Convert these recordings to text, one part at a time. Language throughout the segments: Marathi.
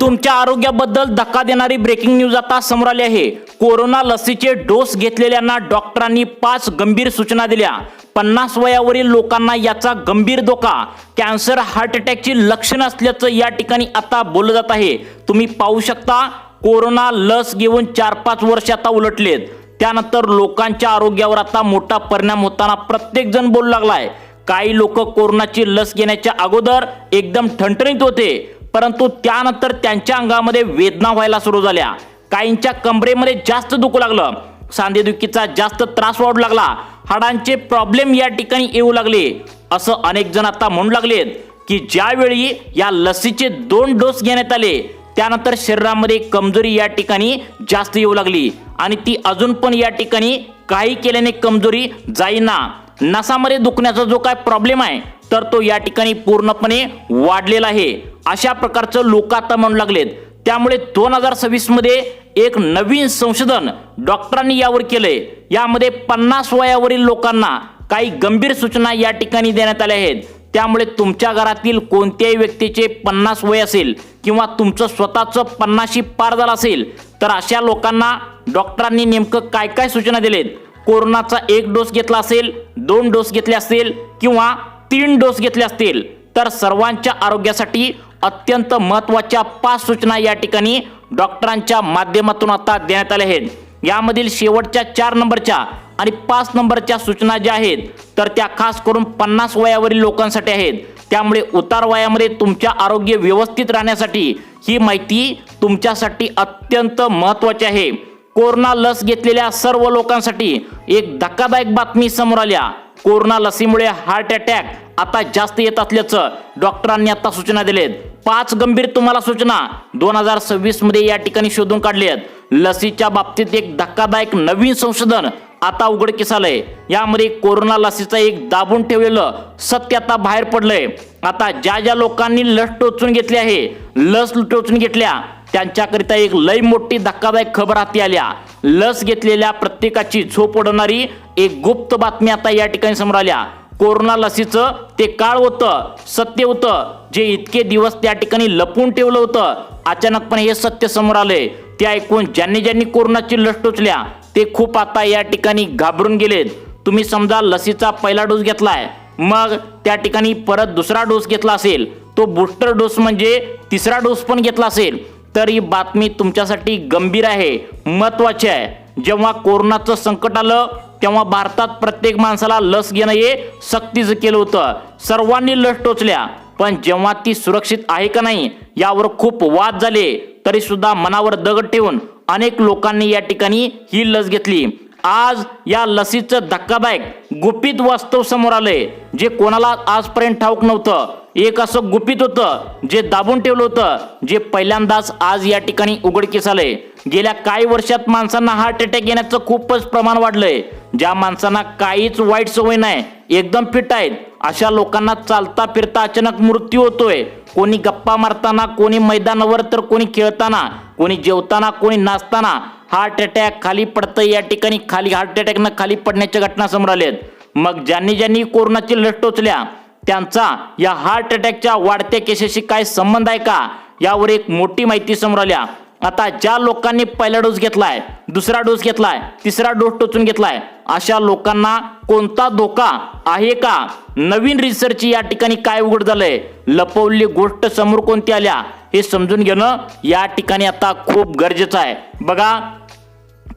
तुमच्या आरोग्याबद्दल धक्का देणारी ब्रेकिंग न्यूज आता समोर आली आहे। कोरोना लसीचे डोस घेतलेल्यांना डॉक्टरांनी 5 गंभीर सूचना दिल्या। 50 वयावरील लोकांना याचा गंभीर धोका, कॅन्सर, हार्ट अटॅकची लक्षणं असल्याचं या ठिकाणी आता बोललं जात आहे। तुम्ही पाहू शकता, कोरोना लस घेऊन 4-5 वर्ष आता उलटलेत, त्यानंतर लोकांच्या आरोग्यावर आता मोठा परिणाम होताना प्रत्येक जण बोलू लागलाय। काही लोक कोरोनाची लस घेण्याच्या अगोदर एकदम ठणठणीत होते, परंतु त्यानंतर त्यांच्या अंगामध्ये वेदना व्हायला सुरू झाल्या। काहींच्या कमरेमध्ये जास्त दुखू लागलं, सांधेदुखीचा जास्त त्रास वाढू लागला, हाडांचे प्रॉब्लेम या ठिकाणी येऊ लागले। असं अनेक जण आता म्हणू लागलेत की ज्यावेळी या लसीचे 2 डोस घेण्यात आले, त्यानंतर शरीरामध्ये कमजोरी या ठिकाणी जास्त येऊ लागली आणि ती अजून पण या ठिकाणी काही केल्याने कमजोरी जाईना। नसामध्ये दुखण्याचा जो काय प्रॉब्लेम आहे तर तो या ठिकाणी पूर्णपणे वाढलेला आहे, अशा प्रकारचं लोक आता म्हणू लागलेत। त्यामुळे 2026 मध्ये एक नवीन संशोधन डॉक्टरांनी यावर केलंय। यामध्ये 50 वयावरील लोकांना काही गंभीर सूचना या ठिकाणी देण्यात आल्या आहेत। त्यामुळे तुमच्या घरातील कोणत्याही व्यक्तीचे 50 वय असेल किंवा तुमचं स्वतःचं 50शी पार झालं असेल, तर अशा लोकांना डॉक्टरांनी नेमकं काय काय सूचना दिलेत, कोरोनाचा 1 डोस घेतला असेल, 2 डोस घेतले असतील किंवा 3 डोस घेतले असतील, तर सर्वांच्या आरोग्यासाठी अत्यंत महत्त्वाच्या 5 सूचना या ठिकाणी डॉक्टरांच्या माध्यमातून आता देण्यात आल्या आहेत। यामधील शेवटच्या 4 नंबरच्या आणि 5 नंबरच्या सूचना ज्या आहेत तर त्या खास करून 50 वयावरील लोकांसाठी आहेत। त्यामुळे उतार वयामध्ये तुमच्या आरोग्य व्यवस्थित राहण्यासाठी ही माहिती तुमच्यासाठी अत्यंत महत्त्वाची आहे। कोरोना लस घेतलेल्या सर्व लोकांसाठी एक धक्कादायक बातमी समोर आल्या। कोरोना लसीमुळे हार्ट अटॅक आता जास्त येत असल्याचं डॉक्टरांनी आता सूचना दिलेत। 5 गंभीर तुम्हाला सूचना 2026 मध्ये या ठिकाणी शोधून काढली आहेत। लसीच्या बाबतीत एक धक्कादायक नवीन संशोधन आता उघडकीस आलंय। यामध्ये कोरोना लसीचं एक दाबून ठेवलेलं सत्य आता बाहेर पडलंय। आता ज्या लोकांनी लस टोचून घेतली आहे, लस टोचून घेतल्या, त्यांच्याकरिता एक लय मोठी धक्कादायक खबर हाती आल्या। लस घेतलेल्या प्रत्येकाची झोप उडवणारी एक गुप्त बातमी आता या ठिकाणी समोर आल्या। कोरोना लसीचं ते काळ होतं, सत्य होतं, जे इतके दिवस त्या ठिकाणी लपवून ठेवलं होतं, अचानकपणे हे सत्य समोर आले। ते ऐकून ज्यांनी कोरोनाची लस टोचल्या ते खूप आता या ठिकाणी घाबरून गेलेत। तुम्ही समजा लसीचा पहिला डोस घेतलाय, मग त्या ठिकाणी परत दुसरा डोस घेतला असेल, तो बूस्टर डोस म्हणजे तिसरा डोस पण घेतला असेल, तर ही बातमी तुमच्यासाठी गंभीर आहे, महत्त्वाची आहे। जेव्हा कोरोनाचं संकट आलं तेव्हा भारतात प्रत्येक माणसाला लस घेणं हे सक्तीचं केलं होतं, सर्वांनी लस टोचल्या, पण जेव्हा ती सुरक्षित आहे का नाही यावर खूप वाद झाले, तरी सुद्धा मनावर दगड ठेवून अनेक लोकांनी या ठिकाणी ही लस घेतली। आज या लसीचं धक्कादायक गुपित वास्तव समोर आलंय, जे कोणाला आजपर्यंत ठाऊक नव्हतं। एक असं गुपित होतं जे दाबून ठेवलं होतं, जे पहिल्यांदाच आज या ठिकाणी उघडकीस आलंय। गेल्या काही वर्षात माणसांना हार्ट अटॅक येण्याचं खूपच प्रमाण वाढलंय। ज्या माणसांना काहीच वाईट सवय नाही, एकदम फिट आहेत, अशा लोकांना चालता फिरता अचानक मृत्यू होतोय। कोणी गप्पा मारताना, कोणी मैदानावर, तर कोणी खेळताना, कोणी जेवताना, कोणी नाचताना हार्ट अटॅक खाली पडतं। या ठिकाणी खाली हार्ट अटॅकनं खाली पडण्याच्या घटना समोर आल्यात। मग ज्यांनी कोरोनाची लस टोचल्या त्यांचा या हार्ट अटॅकच्या वाढत्या केसेसशी काय संबंध आहे का, यावर एक मोठी माहिती समोर आल्या। आता ज्या लोकांनी पहिला डोस घेतलाय, दुसरा डोस घेतलाय, तिसरा डोस टोचून घेतलाय, अशा लोकांना कोणता धोका आहे का, नवीन रिसर्च या ठिकाणी काय उघड झालंय, लपवलेली गोष्ट समोर कोणती आल्या, हे समजून घेणं या ठिकाणी आता खूप गरजेचं आहे। बघा,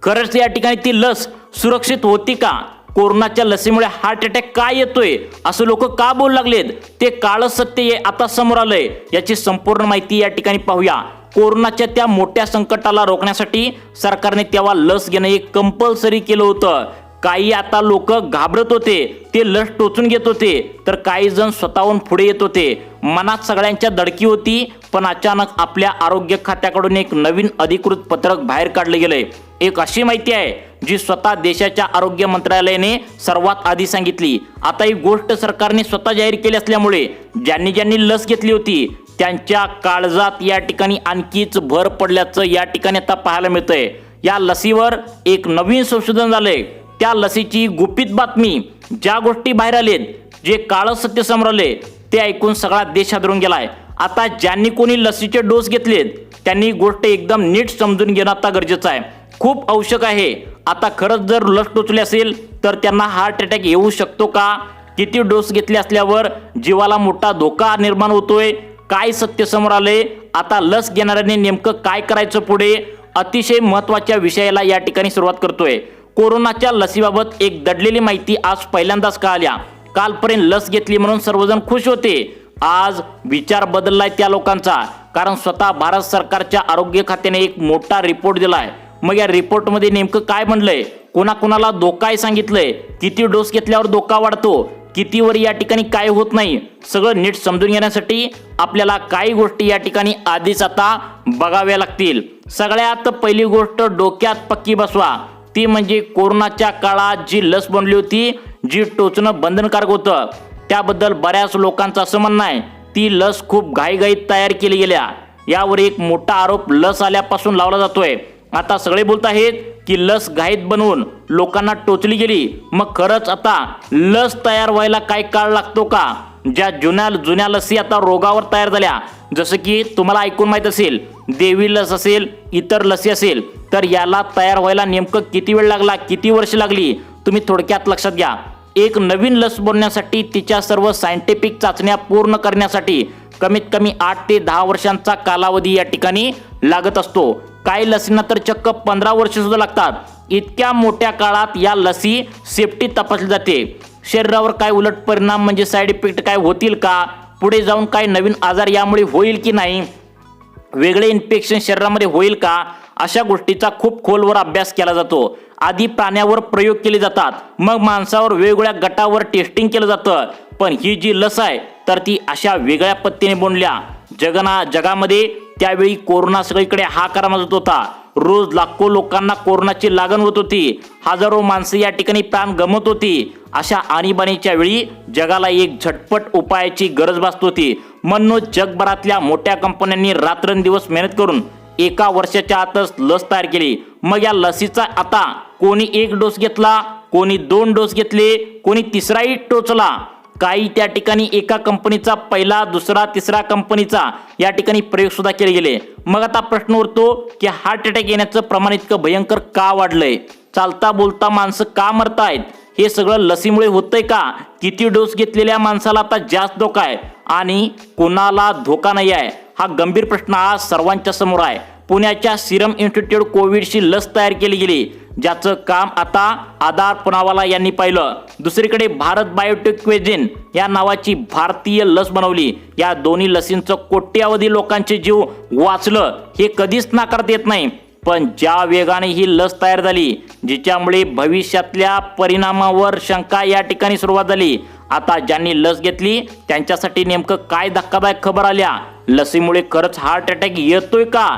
खरंच या ठिकाणी ती लस सुरक्षित होती का, कोरोनाच्या लसीमुळे हार्ट अटॅक का येतोय, असं लोक का बोलू लागलेत, ते काळं सत्य आता समोर आलंय। याची संपूर्ण माहिती या ठिकाणी पाहूया। कोरोनाच्या त्या मोठ्या संकटाला रोखण्यासाठी सरकारने तेव्हा लस घेणं एक कंपल्सरी केलं होतं। काही आता लोक घाबरत होते, ते लस टोचून घेत होते, तर काही जण स्वतःहून पुढे येत होते। मनात सगळ्यांच्या दडकी होती, पण अचानक आपल्या आरोग्य खात्याकडून एक नवीन अधिकृत पत्रक बाहेर काढले गेले। एक अशी माहिती आहे जी स्वतः देशाच्या आरोग्य मंत्रालयाने सर्वात आधी सांगितली। आता ही गोष्ट सरकारने स्वतः जाहीर केली असल्यामुळे ज्यांनी लस घेतली होती त्यांच्या काळजात या ठिकाणी आणखीच भर पडल्याचं या ठिकाणी आता पाहायला मिळतंय। या लसीवर एक नवीन संशोधन झालंय। त्या लसीची गुपित बातमी, ज्या गोष्टी बाहेर आलेत, जे काळं सत्य समोर आले, ते ऐकून सगळा देश हादरून गेलाय। आता ज्यांनी कोणी लसीचे डोस घेतलेत त्यांनी गोष्ट एकदम नीट समजून घेणं आता गरजेचं आहे, खूप आवश्यक आहे। आता खरंच जर लस टोचली असेल तर त्यांना हार्ट अटॅक येऊ शकतो का, किती डोस घेतले असल्यावर जीवाला मोठा धोका निर्माण होतोय, काय सत्य समोर आले, आता लस घेणाऱ्यांनी नेमकं काय करायचं पुढे, अतिशय महत्त्वाच्या विषयाला या ठिकाणी सुरुवात करतोय। कोरोनाच्या लसीबाबत एक दडलेली माहिती आज पहिल्यांदाच कळाल्या। कालपर्यंत लस घेतली म्हणून सर्वजण खुश होते, आज विचार बदललाय त्या लोकांचा, कारण स्वतः भारत सरकारच्या आरोग्य खात्याने एक मोठा रिपोर्ट दिलाय। मग या रिपोर्टमध्ये नेमकं काय म्हणलंय, कोणाकोणाला धोका आहे सांगितलंय, किती डोस घेतल्यावर धोका वाढतो, कितीवर या ठिकाणी काय होत नाही, सगळं नीट समजून घेण्यासाठी आपल्याला काही गोष्टी या ठिकाणी आधीच आता बघाव्या लागतील। सगळ्यात पहिली गोष्ट डोक्यात पक्की बसवा, ती म्हणजे कोरोनाच्या काळात जी लस बनली होती, जी टोचणं बंधनकारक होतं, त्याबद्दल बऱ्याच लोकांचं असं म्हणणं आहे ती लस खूप घाईघाईत तयार केली गेल्या। यावर एक मोठा आरोप लस आल्यापासून लावला जातोय। आता सगळे बोलत आहेत की लस घाईत बनवून लोकांना टोचली गेली, मग खरंच आता लस तयार व्हायला काय काळ लागतो का? ज्या जुन्या लसी आता रोगावर तयार झाल्या, जसं की तुम्हाला ऐकून माहीत असेल देवी लस असेल, इतर लसी असेल, तर याला तयार व्हायला नेमकं किती वेळ लागला, किती वर्ष लागली, तुम्ही थोडक्यात लक्षात घ्या। एक नवीन लस बनवण्यासाठी तिच्या सर्व सायंटिफिक चाचण्या पूर्ण करण्यासाठी कमीत कमी 8 ते 10 वर्षांचा कालावधी या ठिकाणी लागत असतो। काही लसींना तर चक्क 15 वर्ष सुद्धा लागतात। इतक्या मोठ्या काळात या लसी सेफ्टी तपासली जाते, शरीरावर काय उलट परिणाम म्हणजे साईड इफेक्ट काय होतील का, पुढे जाऊन काय नवीन आजार यामुळे होईल की नाही, वेगळे इन्फेक्शन शरीरामध्ये होईल का, अशा गोष्टीचा खूप खोलवर अभ्यास केला जातो। आधी प्राण्यावर प्रयोग केले जातात, मग माणसावर वेगवेगळ्या गटावर टेस्टिंग केलं जातं। पण ही जी लस आहे तर ती अशा वेगळ्या पद्धतीने बनल्या। जगामध्ये त्यावेळी कोरोना सगळीकडे हाकार माजत होता, रोज लाखो लोकांना कोरोनाची लागण होत होती, हजारो माणसं या ठिकाणी प्राण गमवत होती। अशा आणीबाणीच्या वेळी जगाला एक झटपट उपायाची गरज भासत होती, म्हणून जगभरातल्या मोठ्या कंपन्यांनी रात्रंदिवस मेहनत करून एका वर्षाच्या आतच लस तयार केली। मग या लसीचा आता कोणी 1 डोस घेतला, कोणी 2 डोस घेतले, कोणी तिसराही टोचला, काही त्या ठिकाणी एका कंपनीचा पहिला, दुसरा, तिसरा कंपनीचा या ठिकाणी प्रयोग सुद्धा केले गेले। मग आता प्रश्न उरतो की हार्ट अटॅक येण्याचं प्रमाण इतकं भयंकर का वाढलंय, चालता बोलता माणसं का मरतायत, हे सगळं लसीमुळे होतंय का, किती डोस घेतलेल्या माणसाला आता जास्त धोका आहे आणि कोणाला धोका नाही आहे, हा गंभीर प्रश्न आज सर्वांच्या समोर आहे। पुण्याच्या सिरम इन्स्टिट्यूट कोविडची लस तयार केली गेली, ज्याचं काम आता आधार पुनावाला यांनी पाहिलं। दुसरीकडे भारत बायोटेक क्वेजिन या नावाची भारतीय लस बनवली। या दोन्ही लसींचं कोट्यावधी लोकांचे जीव वाचलं हे कधीच नाकारता येत नाही। पण ज्या वेगाने ही लस तयार झाली, जिच्यामुळे भविष्यातल्या परिणामावर शंका या ठिकाणी सुरुवात झाली। आता ज्यांनी लस घेतली त्यांच्यासाठी नेमकं काय धक्कादायक खबर आल्या, लसीमुळे खरंच हार्ट अटॅक येतोय का,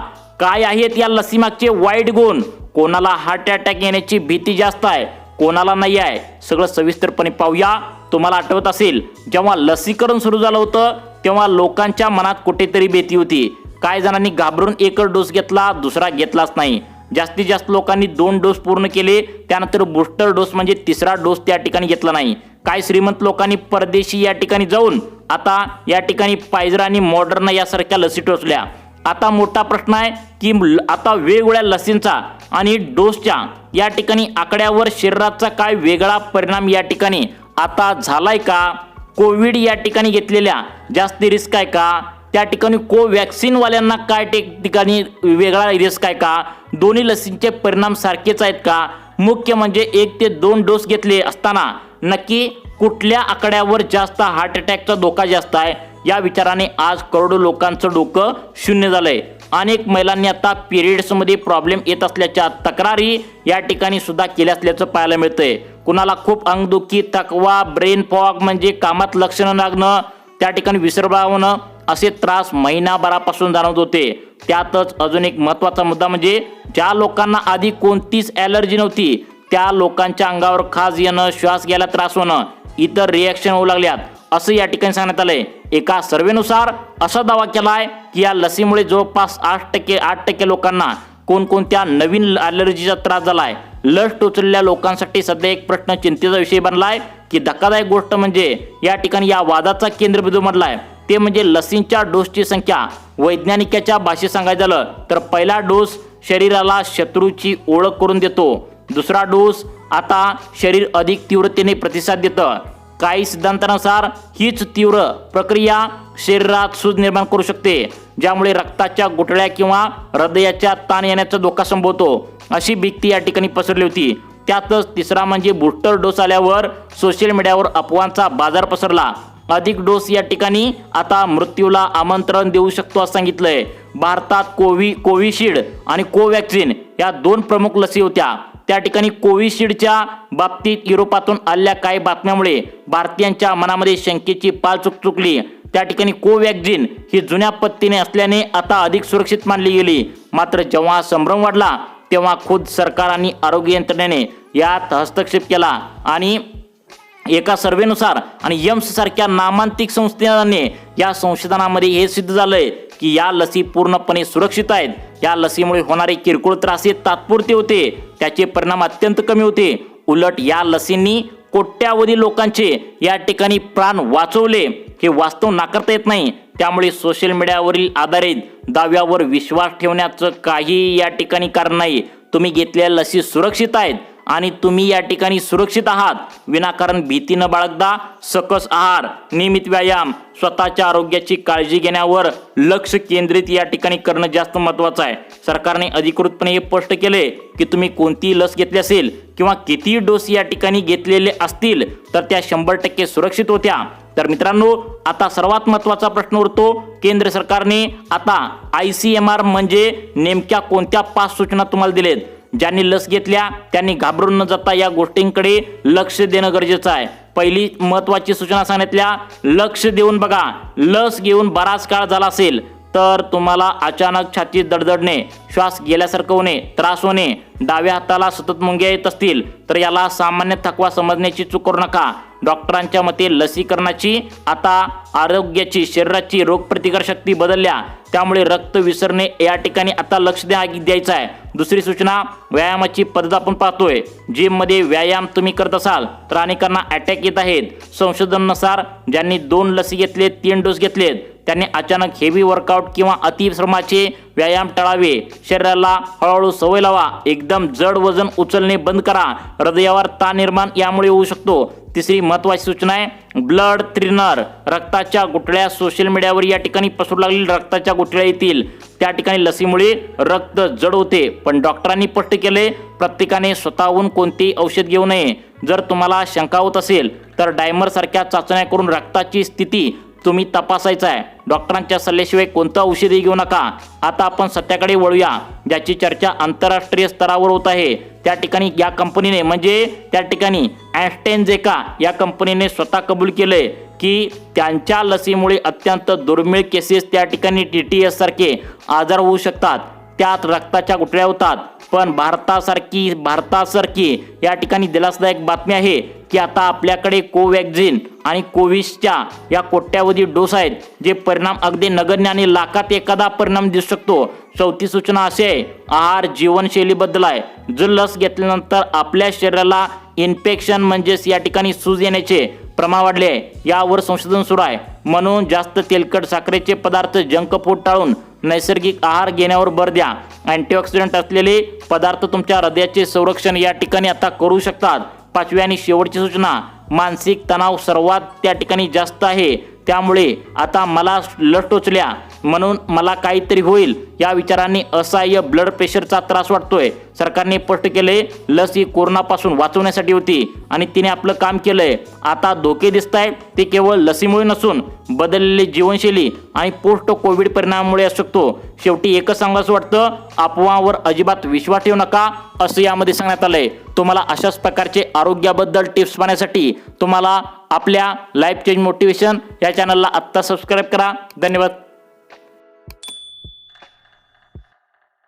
काय आहेत या लसीमागचे वाईट गुण, कोणाला हार्ट अटॅक येण्याची भीती जास्त आहे, कोणाला नाही आहे, सगळं सविस्तरपणे पाहूया। तुम्हाला आठवत असेल जेव्हा लसीकरण सुरू झालं होतं तेव्हा लोकांच्या मनात कुठेतरी भीती होती, काही जणांनी घाबरून 1 डोस घेतला, दुसरा घेतलाच नाही, जास्तीत जास्त लोकांनी 2 डोस पूर्ण केले, त्यानंतर बूस्टर डोस म्हणजे तिसरा डोस त्या ठिकाणी घेतला नाही। काही श्रीमंत लोकांनी परदेशी या ठिकाणी जाऊन आता या ठिकाणी फायझर आणि मॉडर्ना यासारख्या लसी टोचल्या। आता मोठा प्रश्न आहे की आता वेगवेगळ्या लसींचा आणि डोसच्या या ठिकाणी आकड्यावर शरीराचा काय वेगळा परिणाम या ठिकाणी आता झालाय का, कोविड या ठिकाणी घेतलेल्या जास्त रिस्क आहे का, त्या ठिकाणी कोवॅक्सिन वाल्यांना काय ठिकाणी वेगळा रिस्क आहे का, दोन्ही लसींचे परिणाम सारखेच आहेत का, मुख्य म्हणजे 1 ते 2 डोस घेतले असताना नक्की कुठल्या आकड्यावर जास्त हार्ट अटॅकचा धोका जास्त आहे, या विचाराने आज करोडो लोकांचं डोकं शून्य झालंय। अनेक महिलांनी आता पिरियड्समध्ये प्रॉब्लेम येत असल्याच्या तक्रारी या ठिकाणी सुद्धा केल्या असल्याचं पाहायला मिळतंय। कुणाला खूप अंगदुखी, थकवा, ब्रेन फॉग म्हणजे कामात लक्ष न लागणं, त्या ठिकाणी विसरभा होणं, असे त्रास महिनाभरापासून जाणवत होते। त्यातच अजून एक महत्त्वाचा मुद्दा म्हणजे ज्या लोकांना आधी कोणतीच ॲलर्जी नव्हती त्या लोकांच्या अंगावर खाज येणं, श्वास घ्यायला त्रास होणं, इतर रिॲक्शन होऊ लागल्यात असं या ठिकाणी सांगण्यात आलंय। एका सर्वेनुसार असा दावा केलाय की या लसीमुळे जवळपास 8% लोकांना कोणकोणत्या नवीन ॲलर्जीचा त्रास झालाय। लस टोचलेल्या लोकांसाठी सध्या एक प्रश्न चिंतेचा विषय बनलाय की धक्कादायक गोष्ट म्हणजे या ठिकाणी या वादाचा केंद्रबिंदू बनलाय ते म्हणजे लसींच्या डोसची संख्या. वैज्ञानिकाच्या भाषेत सांगायचं झालं तर पहिला डोस शरीराला शत्रूची ओळख करून देतो. दुसरा डोस आता शरीर अधिक तीव्रतेने प्रतिसाद देतं. काही सिद्धांतानुसार हीच तीव्र प्रक्रिया शरीरात सूज निर्माण करू शकते, ज्यामुळे रक्ताच्या गुठळ्या किंवा हृदयाच्या ताण येण्याचा धोका संभवतो, अशी भीती या ठिकाणी पसरली होती. त्यातच तिसरा म्हणजे बूस्टर डोस आल्यावर सोशल मीडियावर अफवांचा बाजार पसरला. अधिक डोस या ठिकाणी आता मृत्यूला आमंत्रण देऊ शकतो असं सांगितलंय. भारतात कोविशिल्ड आणि कोवॅक्सिन या 2 प्रमुख लसी होत्या. त्या ठिकाणी कोविशिल्डच्या बाबतीत युरोपातून आलेल्या काही बातम्यामुळे भारतीयांच्या मनामध्ये शंकेची पाल चुकली. त्या ठिकाणी कोवॅक्सिन ही जुन्या पद्धतीने असल्याने आता अधिक सुरक्षित मानली गेली. मात्र जेव्हा संभ्रम वाढला तेव्हा खुद सरकार आणि आरोग्य यंत्रणेने यात हस्तक्षेप केला आणि एका सर्व्हेनुसार आणि यम्स सारख्या नामांकित संस्थांनी या संशोधनामध्ये हे सिद्ध झालंय की या लसी पूर्णपणे सुरक्षित आहेत. या लसीमुळे होणारे किरकोळ त्रास हे तात्पुरते होते, त्याचे परिणाम अत्यंत कमी होते. उलट या लसींनी कोट्यावधी लोकांचे या ठिकाणी प्राण वाचवले, हे वास्तव नाकारता येत नाही. त्यामुळे सोशल मीडियावरील आधारित दाव्यावर विश्वास ठेवण्याचं काही या ठिकाणी कारण नाही. तुम्ही घेतलेल्या लसी सुरक्षित आहेत आणि तुम्ही या ठिकाणी सुरक्षित आहात. विनाकारण भीती न बाळगता सकस आहार, नियमित व्यायाम, स्वतःच्या आरोग्याची काळजी घेण्यावर लक्ष केंद्रित या ठिकाणी करणं जास्त महत्त्वाचं आहे. सरकारने अधिकृतपणे हे स्पष्ट केले की तुम्ही कोणती लस घेतली असेल किंवा किती डोस या ठिकाणी घेतलेले असतील तर त्या 100% सुरक्षित होत्या. तर मित्रांनो, आता सर्वात महत्त्वाचा प्रश्न उरतो, केंद्र सरकारने आता ICMR म्हणजे नेमक्या कोणत्या 5 सूचना तुम्हाला दिलेत. ज्यांनी लस घेतल्या त्यांनी घाबरून न जाता या गोष्टींकडे लक्ष देणं गरजेचं आहे. पहिली महत्त्वाची सूचना सांगितल्या, लक्ष देऊन बघा. लस घेऊन बराच काळ झाला असेल तर तुम्हाला अचानक छातीत दडदडणे, श्वास गेल्यासारखं होणे, त्रास होणे, डाव्या हाताला सतत मुंग्या येत असतील तर याला सामान्य थकवा समजण्याची चूक करू नका. डॉक्टरांच्या मते लसीकरणाची आता आरोग्याची, शरीराची रोगप्रतिकारशक्ती बदलल्या, त्यामुळे रक्त विसरणे या ठिकाणी आता लक्ष द्यायचं आहे. दुसरी सूचना, व्यायामाची पद्धत आपण पाहतोय. जिममध्ये व्यायाम तुम्ही करत असाल तर अनेकांना अटॅक येत आहेत. संशोधनानुसार ज्यांनी 2 लसी घेतलेत, 3 डोस घेतलेत त्यांनी अचानक हेवी वर्कआउट किंवा अतिश्रमाचे व्यायाम टाळावे. शरीराला हळूहळू सवय लावा. एकदम जड वजन उचलणे बंद करा. हृदयावर ताण निर्माण यामुळे होऊ शकतो. तिसरी महत्त्वाची सूचना आहे, ब्लड थिनर, रक्ताच्या गुठळ्या. सोशल मीडियावर या ठिकाणी पसरू लागलेली रक्ताच्या गुठळ्या येतील. त्या ठिकाणी लसीमुळे रक्त जड होते, पण डॉक्टरांनी स्पष्ट केले प्रत्येकाने स्वतःहून कोणतेही औषध घेऊ नये. जर तुम्हाला शंका होत असेल तर डायमर सारख्या चाचण्या करून रक्ताची स्थिती तुम्ही तपासायचा आहे. डॉक्टरांच्या सल्ल्याशिवाय कोणतं औषधही घेऊ नका. आता आपण सत्याकडे वळूया, ज्याची चर्चा आंतरराष्ट्रीय स्तरावर होत आहे. त्या ठिकाणी या कंपनीने म्हणजे त्या ठिकाणी ॲस्ट्राझेनेका या कंपनीने स्वतः कबूल केलंय की त्यांच्या लसीमुळे अत्यंत दुर्मिळ केसेस त्या ठिकाणी TTS सारखे आजार होऊ शकतात. त्यात रक्ताच्या गुठळ्या होतात. पण भारतासारखी या ठिकाणी दिलासादायक बातमी आहे की आता आपल्याकडे कोवॅक्सिन आणि कोविशच्या या कोट्यावधी डोस आहेत, जे परिणाम अगदी नगण्य आणि लाखात एखादा परिणाम दिसू शकतो. चौथी सूचना अशी आहे, आहार जीवनशैलीबद्दल आहे. जर लस घेतल्यानंतर आपल्या शरीराला इन्फेक्शन म्हणजेच या ठिकाणी सूज येण्याचे प्रमाण वाढले आहे. यावर संशोधन सुरू आहे. म्हणून जास्त तेलकट, साखरेचे पदार्थ, जंक फूड टाळून नैसर्गिक आहार घेण्यावर भर द्या. अँटीऑक्सिडंट असलेले पदार्थ तुमच्या हृदयाचे संरक्षण या ठिकाणी आता करू शकतात. 5वी आणि शेवटची सूचना, मानसिक तणाव सर्वात त्या ठिकाणी जास्त आहे. त्यामुळे आता मला लस टोचल्या म्हणून मला काहीतरी होईल या विचारांनी असह्य ब्लड प्रेशरचा त्रास वाटतोय. सरकारने स्पष्ट केले लस ही कोरोनापासून वाचवण्यासाठी होती आणि तिने आपलं काम केलंय. आता धोके दिसत आहेत ते केवळ लसीमुळे नसून बदललेली जीवनशैली आणि पोस्ट कोविड परिणामामुळे असू शकतो. शेवटी एकच सांगायचं वाटतं, अफवावर अजिबात विश्वास ठेवू नका असं यामध्ये सांगण्यात आलंय. तुम्हाला अशाच प्रकारचे आरोग्याबद्दल टिप्स पाहण्यासाठी तुम्हाला आपल्या लाईफ चेंज मोटिवेशन या चॅनलला आत्ता सबस्क्राईब करा. धन्यवाद.